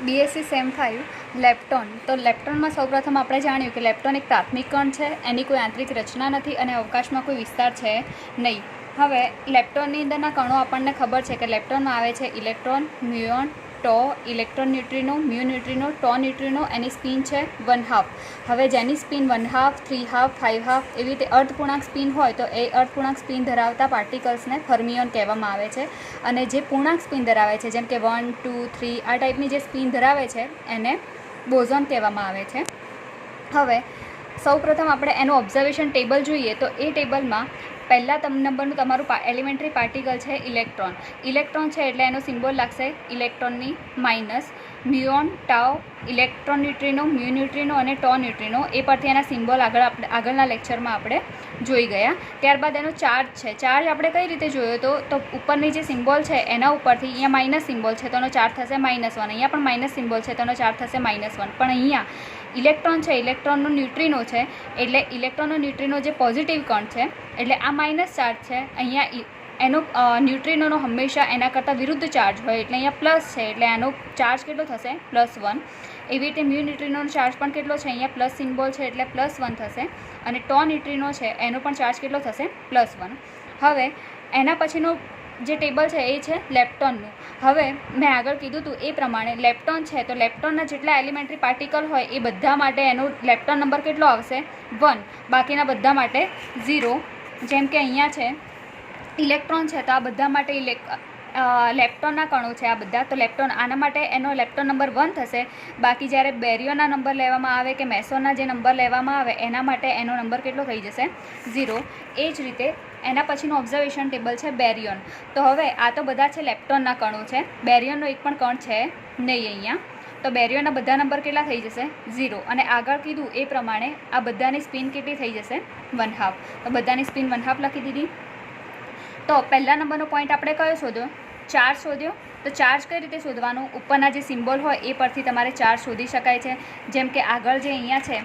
BSc same 5 લેપ્ટોન. તો લેપ્ટોનમાં સૌપ્રથમ આપણે જાણ્યું કે લેપ્ટોન એક પ્રાથમિક કણ છે, એની કોઈ આંતરિક રચના નથી અને અવકાશમાં કોઈ વિસ્તાર છે નહીં. હવે લેપ્ટોનની અંદરના કણો આપણને ખબર છે કે લેપ્ટોનમાં આવે છે ઇલેક્ટ્રોન, મ્યુઓન, ટો, ઇલેક્ટ્રોન ન્યુટ્રિનો, મ્યુ ન્યુટ્રિનો, ટો ન્યુટ્રિનો. એની સ્પિન છે 1/2. હવે જેની સ્પિન 1/2, 3/2, 5/2 એવી રીતે અર્ધપૂર્ણાંક સ્પિન હોય તો એ અર્ધપૂર્ણાંક સ્પિન ધરાવતા પાર્ટિકલ્સને ફર્મિયોન કહેવામાં આવે છે. અને જે પૂર્ણાંક સ્પિન ધરાવે છે, જેમ કે 1, 2, 3 આ ટાઈપની જે સ્પિન ધરાવે છે એને બોઝોન કહેવામાં આવે છે. હવે સૌપ્રથમ આપણે એનું ઓબ્ઝર્વેશન ટેબલ જોઈએ તો એ ટેબલમાં પહેલા નંબરનું તમારું એલિમેન્ટરી પાર્ટિકલ છે ઇલેક્ટ્રોન. ઇલેક્ટ્રોન છે એટલે એનો સિમ્બોલ લાગશે ઇલેક્ટ્રોનની minus. Muon, tau, electron neutrino, mu neutrino અને ટો ન્યુટ્રિનો એ પરથી એના સિમ્બોલ આગળના લેક્ચરમાં આપણે જોઈ ગયા. ત્યારબાદ એનો ચાર્જ છે. ચાર્જ આપણે કઈ રીતે જોયો તો ઉપરની જે સિમ્બોલ છે એના ઉપરથી અહીંયા માઇનસ સિમ્બોલ છે તો એનો ચાર્જ થશે -1. અહીંયા પણ માઇનસ સિમ્બોલ છે તો એનો ચાર્જ થશે -1. પણ અહીંયા ઇલેક્ટ્રોન છે, ઇલેક્ટ્રોનનો ન્યુટ્રિનો છે એટલે ઇલેક્ટ્રોનનો ન્યુટ્રિનો જે પોઝિટિવ કણ છે એટલે આ માઇનસ ચાર્જ છે. અહીંયા એનો ન્યુટ્રિનોનો હંમેશા એના કરતાં વિરુદ્ધ ચાર્જ હોય એટલે અહીંયા પ્લસ છે એટલે એનો ચાર્જ કેટલો થશે +1. એવી રીતે મ્યુ ન્યુટ્રિનોનો ચાર્જ પણ કેટલો છે, અહીંયા પ્લસ સિમ્બોલ છે એટલે +1 થશે. અને ટો ન્યુટ્રિનો છે એનો પણ ચાર્જ કેટલો થશે +1. હવે એના પછીનો જે ટેબલ છે એ છે લેપ્ટોનનું. હવે મેં આગળ કીધું હતું એ પ્રમાણે લેપ્ટોન છે તો લેપ્ટોનના જેટલા એલિમેન્ટરી પાર્ટિકલ હોય એ બધા માટે એનો લેપ્ટોન નંબર કેટલો આવશે 1, બાકીના બધા માટે 0. જેમ કે અહીંયા છે ઇલેક્ટ્રોન છે તો આ બધા માટે લેપ્ટોનના કણો છે આ બધા, તો લેપ્ટોન આના માટે એનો લેપ્ટોન નંબર 1 થશે. બાકી જ્યારે બેરિયોના નંબર લેવામાં આવે કે મેસોનના જે નંબર લેવામાં આવે એના માટે એનો નંબર કેટલો થઈ જશે 0. એ જ રીતે એના પછીનું ઓબ્ઝર્વેશન ટેબલ છે બેરિયોન. તો હવે આ તો બધા છે લેપ્ટોનના કણો છે, બેરિયોનનો એક પણ કણ છે નહીં અહીંયા. તો બેરિયોનના બધા નંબર કેટલા થઈ જશે 0. અને આગળ કીધું એ પ્રમાણે આ બધાની સ્પિન કેટલી થઈ જશે 1/2. તો બધાની સ્પિન 1/2 લખી દીધી. તો પહેલા નંબરનો પોઈન્ટ આપણે કયો શોધ્યો? ચાર્જ શોધ્યો. તો ચાર્જ કઈ રીતે શોધવાનું? ઉપરના જે સિમ્બોલ હોય એ પરથી તમારે ચાર્જ શોધી શકાય છે. જેમ કે આગળ જે અહીંયા છે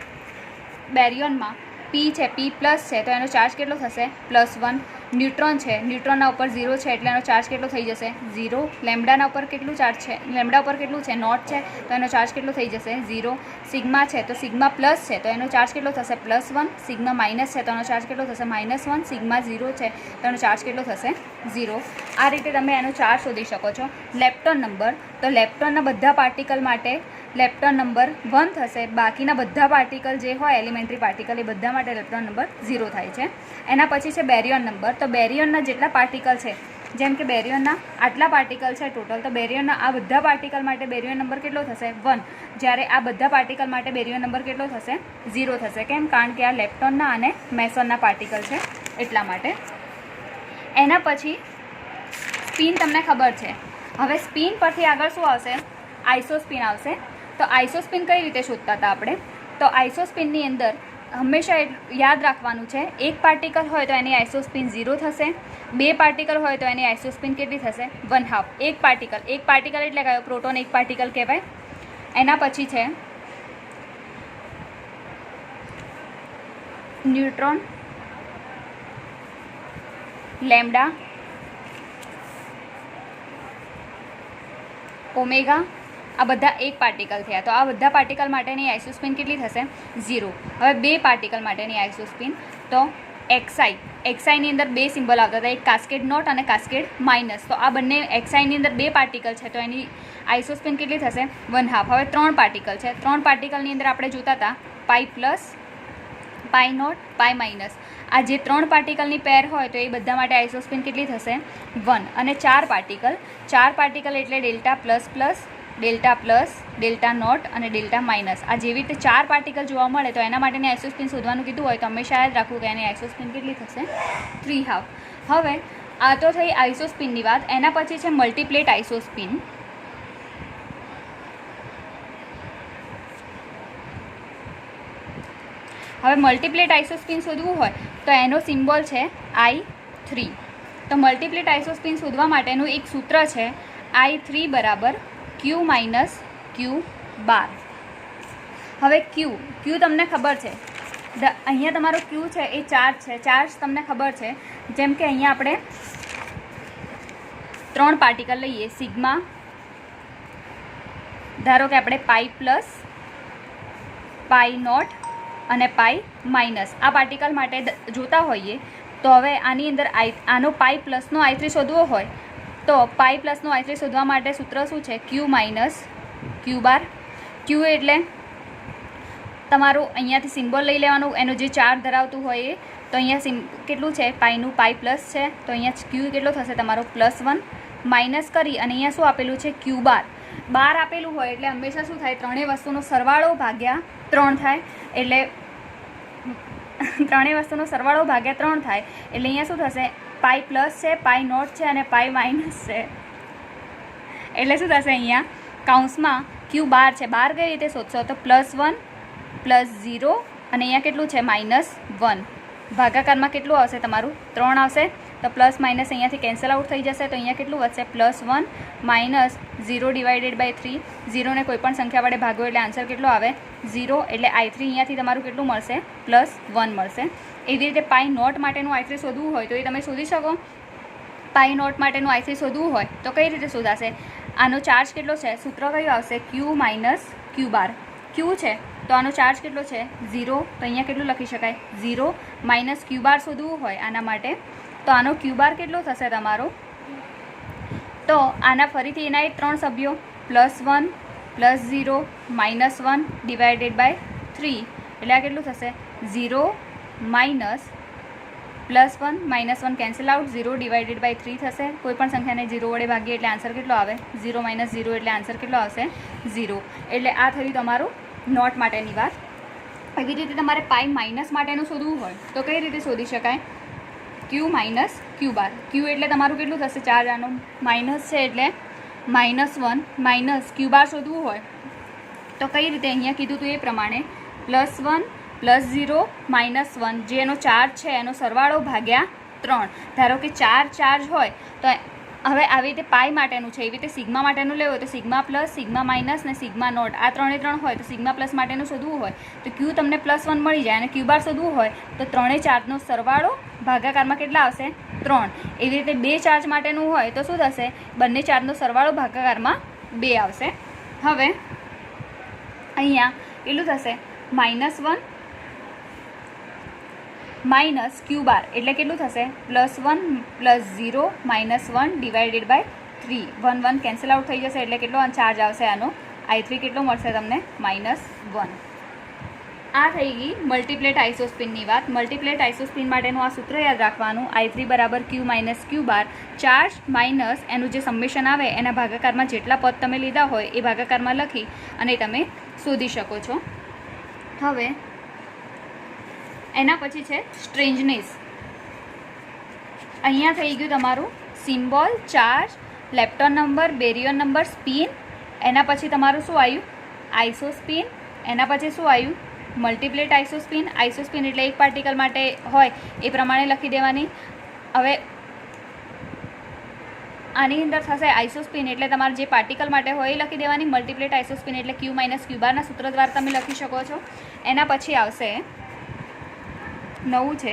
બેરિયોનમાં P છે, P+ છે તો એનો ચાર્જ કેટલો થશે +1. ન્યુટ્રોન છે, ન્યુટ્રોનના ઉપર 0 છે એટલે એનો ચાર્જ કેટલો થઈ જશે 0. લેમ્ડાના ઉપર કેટલું ચાર્જ છે, લેમ્ડા ઉપર કેટલું છે નોટ છે તો એનો ચાર્જ કેટલો થઈ જશે 0. સિગ્મા છે તો સિગ્મા પ્લસ છે તો એનો ચાર્જ કેટલો થશે +1. સિગ્મા માઇનસ છે તો એનો ચાર્જ કેટલો થશે -1. સિગ્મા 0 છે તો એનો ચાર્જ કેટલો થશે 0. આ રીતે તમે એનો ચાર્જ શોધી શકો છો. લેપ્ટોન નંબર, તો લેપ્ટોનના બધા પાર્ટિકલ માટે લેપ્ટોન નંબર 1 થશે. બાકીના બધા પાર્ટિકલ જે હોય એલિમેન્ટરી પાર્ટિકલ એ બધા માટે લેપ્ટોન નંબર 0 થાય છે. એના પછી છે બેરિયોન નંબર. તો બેરિયોનના જેટલા પાર્ટિકલ છે, જેમ કે બેરિયોનના આટલા પાર્ટિકલ છે ટોટલ, તો બેરિયોનના આ બધા પાર્ટિકલ માટે બેરિયોન નંબર કેટલો થશે 1. જ્યારે આ બધા પાર્ટિકલ માટે બેરિયોન નંબર કેટલો થશે 0 થશે. કેમ? કારણ કે આ લેપ્ટોનના અને મેસોનના પાર્ટિકલ છે એટલા માટે. એના પછી સ્પિન તમને ખબર છે. હવે સ્પિન પરથી આગળ શું આવશે? આઇસોસ્પિન આવશે. તો આઇસોસ્પિન કઈ રીતે શોધતા હતા આપણે? તો આઇસોસ્પિનની અંદર હંમેશા યાદ રાખવાનું છે, એક પાર્ટિકલ હોય તો એની આઇસોસ્પિન 0 થશે. 2 પાર્ટિકલ હોય તો એની આઇસોસ્પિન કેટલી થશે 1/2. એક પાર્ટિકલ એટલે કયો? પ્રોટોન એક પાર્ટિકલ કહેવાય. એના પછી છે ન્યુટ્રોન, લેમ્ડા, ઓમેગા. આ બધા એક પાર્ટિકલ થયા. તો આ બધા પાર્ટિકલ માટેની આઇસોસ્પિન કેટલી થશે 0. હવે 2 પાર્ટિકલ માટેની આઇસોસ્પિન, તો એક્સાઈની અંદર 2 સિમ્બોલ આવતા હતા, એક કાસ્કેડ નોટ અને કાસ્કેડ માઇનસ. તો આ બંને એક્સાઈની અંદર 2 પાર્ટિકલ છે તો એની આઇસોસ્પિન કેટલી થશે 1/2. હવે 3 પાર્ટિકલ છે. 3 પાર્ટિકલની અંદર આપણે જોતા હતા π+, π0, π-. આ જે 3 પાર્ટિકલની પેર હોય તો એ બધા માટે આઇસોસ્પિન કેટલી થશે 1. અને 4 પાર્ટિકલ એટલે Δ++, Δ+, Δ0 અને Δ-. આ જેવી રીતે 4 પાર્ટિકલ જોવા મળે તો એના માટેની આઇસોસ્પિન શોધવાનું કીધું હોય તો હંમેશા યાદ રાખવું કે એની આઇસોસ્પિન કેટલી થશે 3/2. હવે આ તો થઈ આઇસોસ્પિનની વાત. એના પછી છે મલ્ટીપ્લેટ આઇસોસ્પિન. હવે મલ્ટીપ્લેટ આઇસોસ્પિન શોધવું હોય તો એનો સિમ્બોલ છે I3. તો મલ્ટીપ્લેટ આઇસોસ્પિન શોધવા માટેનું એક સૂત્ર છે I3 = Q - Q બાર. હવે Q તમને ખબર છે, અહીંયા તમારો Q છે એ ચાર્જ છે. ચાર્જ તમને ખબર છે. જેમ કે અહીંયા આપણે 3 પાર્ટિકલ લઈએ, સિગ્મા, ધારો કે આપણે પાઈ પ્લસ, પાઈ નોટ અને પાઈ માઇનસ આ પાર્ટિકલ માટે જોતા હોઈએ, તો હવે આની અંદર આનો પાઈ પ્લસનો I3 શોધવો હોય તો પાઈ પ્લસનો I3 શોધવા માટે સૂત્ર શું છે? ક્યુ માઇનસ ક્યુ બાર. ક્યુ એટલે તમારું અહીંયાથી સિમ્બોલ લઈ લેવાનું, એનું જે ચાર્જ ધરાવતું હોય એ. તો અહીંયા કેટલું છે? પાઈનું પાઈ પ્લસ છે, તો અહીંયા ક્યુ કેટલો થશે તમારો? +1 માઇનસ કરી અને અહીંયા શું આપેલું છે? ક્યુ બાર. બાર આપેલું હોય એટલે હંમેશા શું થાય? ત્રણેય વસ્તુનો સરવાળો ભાગ્યા 3 થાય. એટલે ત્રણેય વસ્તુનો સરવાળો ભાગ્યા 3 થાય એટલે અહીંયા શું થશે? પાઈ પ્લસ છે, પાઈ નોટ છે અને પાઈ માઇનસ છે. એટલે શું થશે? અહીંયા કાઉન્સમાં ક્યુ બાર છે, બાર કઈ રીતે શોધશો? તો +1 +0 અને અહીંયા કેટલું છે? -1. ભાગાકારમાં કેટલું આવશે તમારું? 3 આવશે. તો પ્લસ માઇનસ અહીંયાથી કેન્સલ આઉટ થઈ જશે. તો અહીંયા કેટલું વધશે? +1 -0 ડિવાઇડેડ બાય 3. 0ને કોઈ પણ સંખ્યા વડે ભાગો એટલે આન્સર કેટલો આવે? 0. એટલે I3 અહીંયાથી તમારું કેટલું મળશે? +1 મળશે. એવી રીતે પાઈ નોટ માટેનું I3 શોધવું હોય તો એ તમે શોધી શકો. પાઈ નોટ માટેનું I3 શોધવું હોય તો કઈ રીતે શોધાશે? આનો ચાર્જ કેટલો છે? સૂત્ર કયું આવશે? ક્યુ માઇનસ ક્યુ બાર. ક્યુ છે તો આનો ચાર્જ કેટલો છે? 0. તો અહીંયા કેટલું લખી શકાય? 0 માઇનસ ક્યુ બાર શોધવું હોય આના માટે તો આનો ક્યુ બાર કેટલો થશે તમારો? તો આના ફરીથી એના 3 સભ્યો +1 +0 -1 ડિવાઇડેડ બાય 3 એટલે આ કેટલું થશે? 0 minus +1 -1 cancel out. 0 divided by 3 થશે. કોઈ પણ સંખ્યાને 0 વડે ભાગીએ એટલે આન્સર કેટલો આવે? 0 - 0 એટલે આન્સર કેટલો આવશે? 0. એટલે આ થયું તમારું નોટ માટેની વાત. એવી રીતે તમારે પાઈ માઇનસ માટેનું શોધવું હોય તો કઈ રીતે શોધી શકાય? ક્યુ માઇનસ ક્યુ બાર. ક્યુ એટલે તમારું કેટલું થશે? ચાર્જ આનો માઇનસ છે એટલે -1 માઇનસ ક્યુ બાર શોધવું હોય તો કઈ રીતે? અહીંયા કીધું હતું એ પ્રમાણે +1 +0 -1 જે એનો ચાર્જ છે એનો સરવાળો ભાગ્યા 3. ધારો કે 4 ચાર્જ હોય તો હવે આવી રીતે પાઈ માટેનું છે, એવી રીતે સિગ્મા માટેનું લેવું હોય તો સિગ્મા પ્લસ, સિગ્મા માઇનસ ને સિગ્મા નોટ આ 3 હોય તો સિગ્મા પ્લસ માટેનું શોધવું હોય તો ક્યુ તમને +1 મળી જાય અને ક્યુ બાર શોધવું હોય તો ત્રણેય ચાર્જનો સરવાળો ભાગાકારમાં કેટલા આવશે? 3. એવી રીતે 2 ચાર્જ માટેનું હોય તો શું થશે? બંને ચાર્જનો સરવાળો ભાગાકારમાં 2 આવશે. હવે અહીંયા કેટલું થશે? -1 માઇનસ ક્યુ બાર એટલે કેટલું થશે? +1 +0 -1 ડિવાઇડેડ બાય 3. 1 1 કેન્સલ આઉટ થઈ જશે એટલે કેટલો ચાર્જ આવશે આનો? I3 કેટલો મળશે તમને? -1. આ થઈ ગઈ મલ્ટીપ્લેટ આઇસોસ્પિનની વાત. મલ્ટીપ્લેટ આઇસોસ્પિન માટેનું આ સૂત્ર યાદ રાખવાનું. I3 બરાબર ક્યુ માઇનસ ક્યુ બાર. ચાર્જ માઇનસ એનું જે સમેશન આવે એના ભાગાકારમાં જેટલા પદ તમે લીધા હોય એ ભાગાકારમાં લખી અને તમે શોધી શકો છો. હવે એના પછી છે સ્ટ્રેન્જનેસ. અહીંયા થઈ ગયું તમારું symbol, charge, lepton number, baryon number, spin. એના પછી તમારું શું આવ્યું? આઇસોસ્પિન. એના પછી શું આવ્યું? મલ્ટીપ્લેટ આઇસોસ્પિન. આઇસોસ્પિન એટલે એક પાર્ટિકલ માટે હોય એ પ્રમાણે લખી દેવાની. હવે આની અંદર થશે આઇસોસ્પિન એટલે તમારે જે પાર્ટિકલ માટે હોય એ લખી દેવાની. મલ્ટીપ્લેટ આઇસોસ્પિન એટલે ક્યુ માઇનસ ક્યુ બારના સૂત્ર દ્વારા તમે લખી શકો છો. એના પછી આવશે નવું છે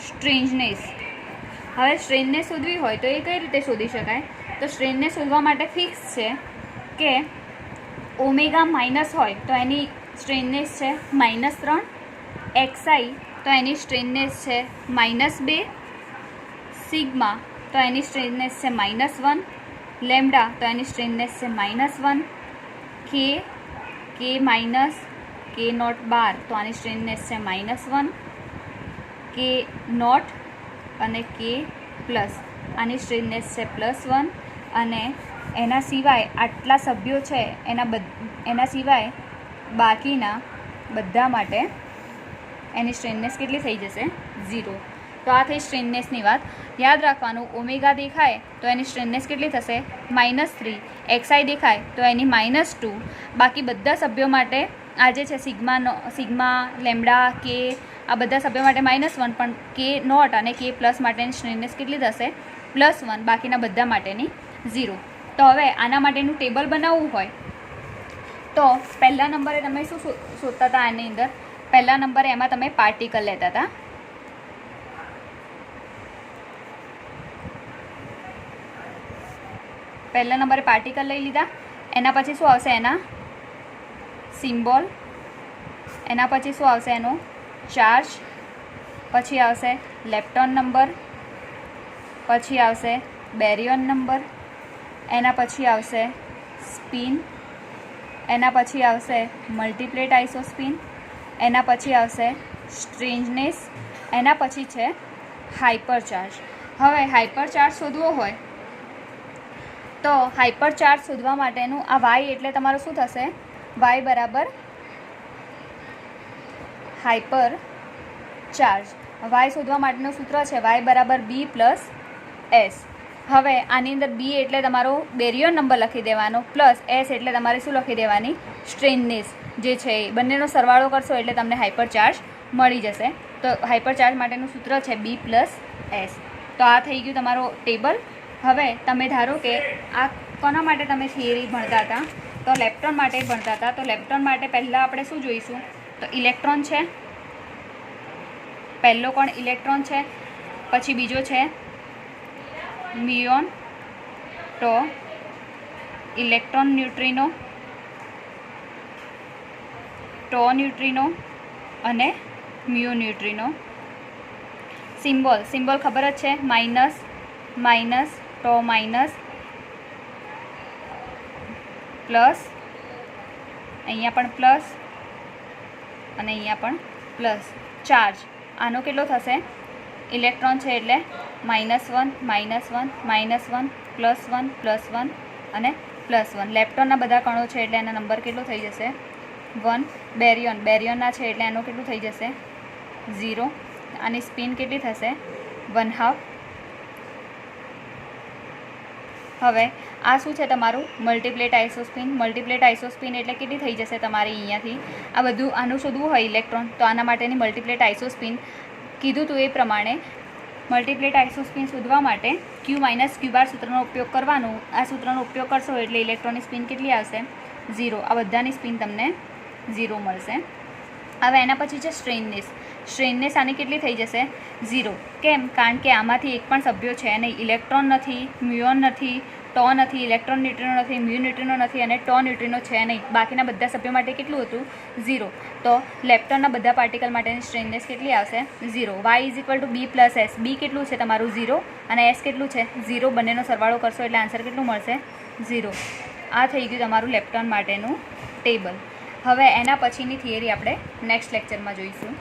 સ્ટ્રેન્જનેસ. હવે સ્ટ્રેન્જનેસ શોધવી હોય તો એ કઈ રીતે શોધી શકાય? તો સ્ટ્રેન્જનેસ શોધવા માટે ફિક્સ છે કે ઓમેગા માઇનસ હોય તો એની સ્ટ્રેન્જનેસ છે -3. XI તો એની સ્ટ્રેન્જનેસ છે -2. સિગ્મા તો એની સ્ટ્રેન્જનેસ છે -1. લેમ્ડા તો એની સ્ટ્રેન્જનેસ છે -1. કે માઇનસ કે નોટ બાર તો આની સ્ટ્રેન્જનેસ છે -1. કે નોટ અને કે પ્લસ આની સ્ટ્રેન્જનેસ છે +1. અને એના સિવાય આટલા સભ્યો છે એના સિવાય બાકીના બધા માટે એની સ્ટ્રેન્જનેસ કેટલી થઈ જશે? 0. તો આ થઈ સ્ટ્રેન્જનેસની વાત. યાદ રાખવાનું ઓમેગા દેખાય તો એની સ્ટ્રેન્જનેસ કેટલી થશે? -3. XI દેખાય તો એની -2. બાકી બધા સભ્યો માટે આ જે છે સિગ્મા લેમ્ડા કે આ બધા સભ્યો માટે -1 પણ કે નોટ અને કે પ્લસ માટેની સ્ટ્રેન્જનેસ કેટલી થશે? +1. બાકીના બધા માટેની 0. તો હવે આના માટેનું ટેબલ બનાવવું હોય તો પહેલા નંબરે તમે શું શોધતા હતા? આની અંદર પહેલા નંબરે એમાં તમે પાર્ટિકલ લેતા હતા. પહેલા નંબરે પાર્ટિકલ લઈ લીધા, એના પછી શું આવશે એના સિમ્બોલ, એના પછી શું આવશે એનો ચાર્જ, પછી આવશે લેપ્ટોન નંબર, પછી આવશે બેરિયન નંબર, એના પછી આવશે સ્પિન, એના પછી આવશે મલ્ટીપ્લેટ આઇસોસ્પિન, એના પછી આવશે સ્ટ્રેન્જનેસ, એના પછી છે હાઇપર ચાર્જ. હવે હાઇપર ચાર્જ શોધવો હોય તો હાઇપર ચાર્જ શોધવા માટેનું આ વાય એટલે તમારું શું થશે, વાય બરાબર હાઇપર ચાર્જ. વાય શોધવા માટેનું સૂત્ર છે વાય બરાબર બી પ્લસ એસ. હવે આની અંદર બી એટલે તમારો બેરિયન નંબર લખી દેવાનો, પ્લસ એસ એટલે તમારે શું લખી દેવાની, સ્ટ્રેનનેસ જે છે એ. બંનેનો સરવાળો કરશો એટલે તમને હાઇપર ચાર્જ મળી જશે. તો હાઇપર ચાર્જ માટેનું સૂત્ર છે બી પ્લસ એસ. તો આ થઈ ગયું તમારો ટેબલ. હવે તમે ધારો કે આ કોના માટે તમે થિયરી ભણતા હતા, તો લેપ્ટોન માટે ભણતા હતા. તો લેપ્ટોન માટે પહેલાં આપણે શું જોઈશું, તો ઇલેક્ટ્રોન છે, પહેલો કોણ ઇલેક્ટ્રોન છે, પછી બીજો છે મ્યુઓન, તો ઇલેક્ટ્રોન ન્યુટ્રિનો, ટો ન્યુટ્રિનો અને મ્યુ ન્યુટ્રિનો. સિમ્બોલ ખબર જ છે, માઇનસ માઇનસ, ટો માઇનસ, પ્લસ, અહીંયા પણ પ્લસ અને અહીંયા પણ પ્લસ. ચાર્જ આનો કેટલો થશે, ઇલેક્ટ્રોન છે એટલે -1 -1 -1 +1 +1 અને +1. લેપ્ટોનના બધા કણો છે એટલે એના નંબર કેટલો થઈ જશે 1. બેરિયનના છે એટલે એનો કેટલું થઈ જશે 0. આની સ્પિન કેટલી થશે 1/2. હવે આ શું છે તમારું મલ્ટીપ્લેટ આઇસોસ્પિન એટલે કેટલી થઈ જશે તમારી અહીંયાથી. આ બધું આનું શોધવું હોય ઇલેક્ટ્રોન તો આના માટેની મલ્ટીપ્લેટ આઇસોસ્પિન કીધું હતું એ પ્રમાણે મલ્ટીપ્લેટ આઇસોસ્પિન શોધવા માટે Q - Q બાર સૂત્રનો ઉપયોગ કરવાનો. આ સૂત્રનો ઉપયોગ કરશો એટલે ઇલેક્ટ્રોનની સ્પિન કેટલી આવશે 0. આ બધાની સ્પિન તમને 0 મળશે. હવે એના પછી છે સ્ટ્રેનનેસ આની કેટલી થઈ જશે 0. કેમ? કારણ કે આમાંથી એક પણ સભ્યો છે નહીં. ઇલેક્ટ્રોન નથી, મ્યુઓન નથી, ટો નથી, ઇલેક્ટ્રોન ન્યુટ્રિનો નથી, મ્યુ ન્યુટ્રિનો નથી અને ટો ન્યુટ્રિનો છે નહીં. બાકીના બધા સભ્યો માટે કેટલું હતું 0. તો લેપ્ટોનના બધા પાર્ટિકલ માટેની સ્ટ્રેનનેસ કેટલી આવશે 0. y B + S. બી કેટલું છે તમારું 0 અને એસ કેટલું છે 0. બંનેનો સરવાળો કરશો એટલે આન્સર કેટલું મળશે 0. આ થઈ ગયું તમારું લેપ્ટોન માટેનું ટેબલ. હવે એના પછીની થિયરી આપણે નેક્સ્ટ લેક્ચરમાં જોઈશું.